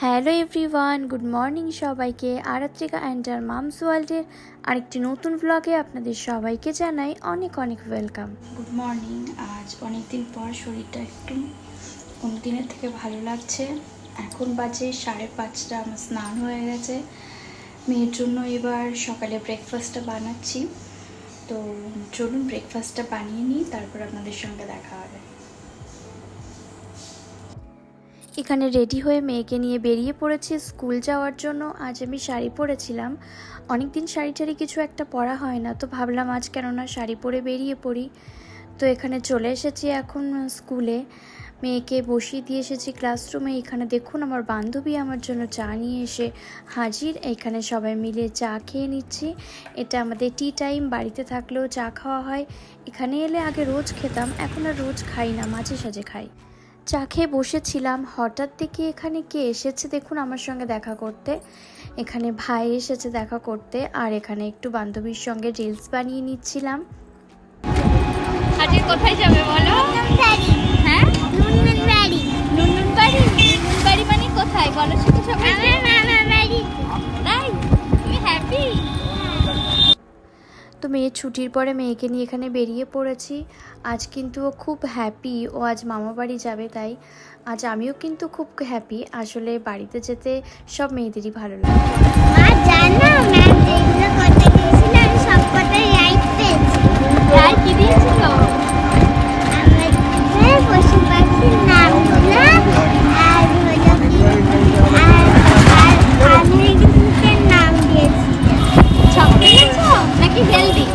Hello everyone, good morning সবাইকে। Aratrika and R mum's ওয়ার্ল্ডের আরেকটি নতুন ব্লগে আপনাদের সবাইকে জানাই অনেক অনেক ওয়েলকাম। Good morning. আজ অনেক দিন পর শরীরটা একটু অন্য দিনের থেকে ভালো লাগছে। এখন বাজে 5:30, আমার স্নান হয়ে গেছে। মেয়ের জন্য এবার সকালে ব্রেকফাস্টটা বানাচ্ছি। তো চলুন ব্রেকফাস্টটা বানিয়ে নিই, তারপর আপনাদের সঙ্গে দেখা হবে। এখানে রেডি হয়ে মেয়েকে নিয়ে বেরিয়ে পড়েছি স্কুল যাওয়ার জন্য। আজ আমি শাড়ি পরেছিলাম, অনেক দিন শাড়ি টাড়ি কিছু একটা পরা হয় না, তো ভাবলাম আজ কেননা শাড়ি পরে বেরিয়ে পড়ি। তো এখানে চলে এসেছি এখন স্কুলে, মেয়েকে বসিয়ে দিয়ে এসেছি ক্লাসরুমে। এখানে দেখুন আমার বান্ধবী আমার জন্য চা নিয়ে এসে হাজির। এখানে সবাই মিলে চা খেয়ে নিচ্ছি। এটা আমাদের টি টাইম, বাড়িতে থাকলেও চা খাওয়া হয়। এখানে এলে আগে রোজ খেতাম, এখন আর রোজ খাই না, মাঝে সাঝে খাই। চা খেয়ে বসেছিলাম, হঠাৎ দেখি এখানে কে এসেছে দেখুন আমার সঙ্গে দেখা করতে। এখানে ভাই এসেছে দেখা করতে, আর এখানে একটু বান্ধবীর সঙ্গে রিলস বানিয়ে নিচ্ছিলাম। আজকে কোথায় যাবে বলো? হ্যাঁ, নুননুন বাড়ি। নুননুন বাড়ি? নুননুন বাড়ি মানে কোথায় বলো সেটা সবাই? আমার মামা বাড়ি। তাই? তুমি হ্যাপি? তো মেয়ের ছুটির পরে মেয়েকে নিয়ে এখানে বেরিয়ে পড়েছি। আজ কিন্তু ও খুব হ্যাপি, ও আজ মামা বাড়ি যাবে, তাই আজ আমিও কিন্তু খুব হ্যাপি। আসলে বাড়িতে যেতে সব মেয়েদেরই ভালো লাগে। মা জানো ম্যাম যেগুলো করতে দিয়েছিল আমি সব কটা রাইট পেয়েছি। আর কি দিয়েছিল? আমাদের পশু পাখির নামগুলো আর হলো কি আর আনহেলদির নাম দিয়েছি। সব পেয়েছো নাকি হেলদি?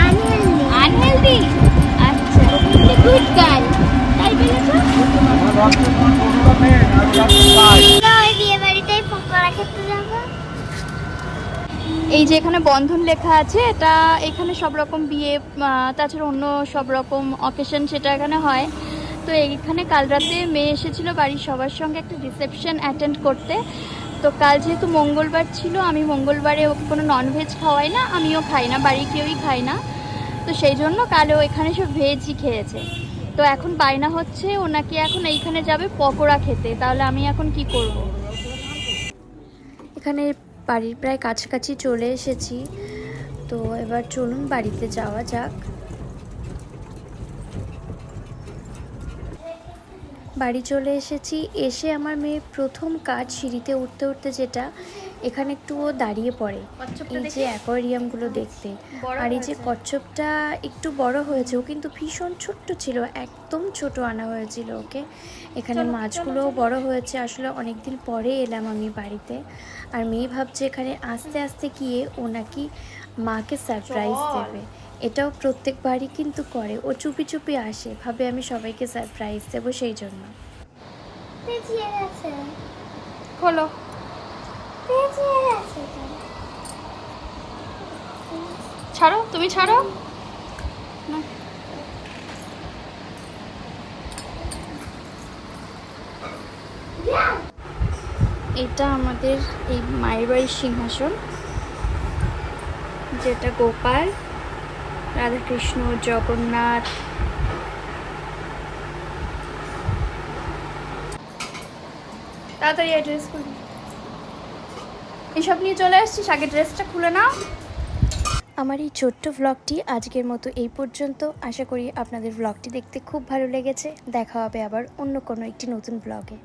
আনহেলদি। আনহেলদি? আচ্ছা, তুমি গুড গার্ল। তাই পেয়েছো? বিয়ে বাড়িতেই পকোড়া খেতে যাবো। এই যে এখানে বন্ধন লেখা আছে, এটা এখানে সব রকম বিয়ে তাছাড়া অন্য সব রকম অকেশন সেটা এখানে হয়। তো এইখানে কাল রাতে মেয়ে এসেছিল বাড়ির সবার সঙ্গে একটা রিসেপশন অ্যাটেন্ড করতে। তো কাল যেহেতু মঙ্গলবার ছিল, আমি মঙ্গলবারে কোনো ননভেজ খাওয়াই না, আমিও খাই না, বাড়ির কেউই খাই না। তো সেই জন্য কালও এখানে সব ভেজই খেয়েছে। তো এখন বায়না হচ্ছে ও নাকি এখন এইখানে যাবে পকোড়া খেতে, তাহলে আমি এখন কি করব? এখানে বাড়ির প্রায় কাছাকাছি চলে এসেছি, তো এবার চলুন বাড়িতে যাওয়া যাক। বাড়ি চলে এসেছি। এসে আমার মেয়ে প্রথম কাজ সিঁড়িতে উঠতে উঠতে যেটা, এখানে একটু ও দাঁড়িয়ে পড়ে এই যে অ্যাকোয়ারিয়ামগুলো দেখতে। আর এই যে কচ্ছপটা একটু বড় হয়েছে, ও কিন্তু ভীষণ ছোট্ট ছিল, একদম ছোট আনা হয়েছিল ওকে। এখানে মাছগুলোও বড় হয়েছে। আসলে অনেক দিন পরে এলাম আমি বাড়িতে, আর মেয়ে ভাবছে এখানে আস্তে আস্তে গিয়ে ও নাকি মাকে সারপ্রাইজ দেবে। এটাও প্রত্যেকবারই কিন্তু করে, ও চুপি চুপি আসে, ভাবে আমি সবাইকে সারপ্রাইজ দেবো, সেই জন্য। খোলো। ছাড়ো, তুমি ছাড়ো না। এটা আমাদের এই মায়ের বাড়ির সিংহাসন, যেটা গোপাল, রাধাকৃষ্ণ, জগন্নাথ। তাড়াতাড়ি এই ড্রেস খুলি। এসব নিয়ে চলে আসছিস, আগে ড্রেসটা খুলে নাও। আমার এই ছোট্ট ভ্লগটি আজকের মতো এই পর্যন্ত। আশা করি আপনাদের ভ্লগটি দেখতে খুব ভালো লেগেছে। দেখা হবে আবার অন্য কোনো একটি নতুন ভ্লগে।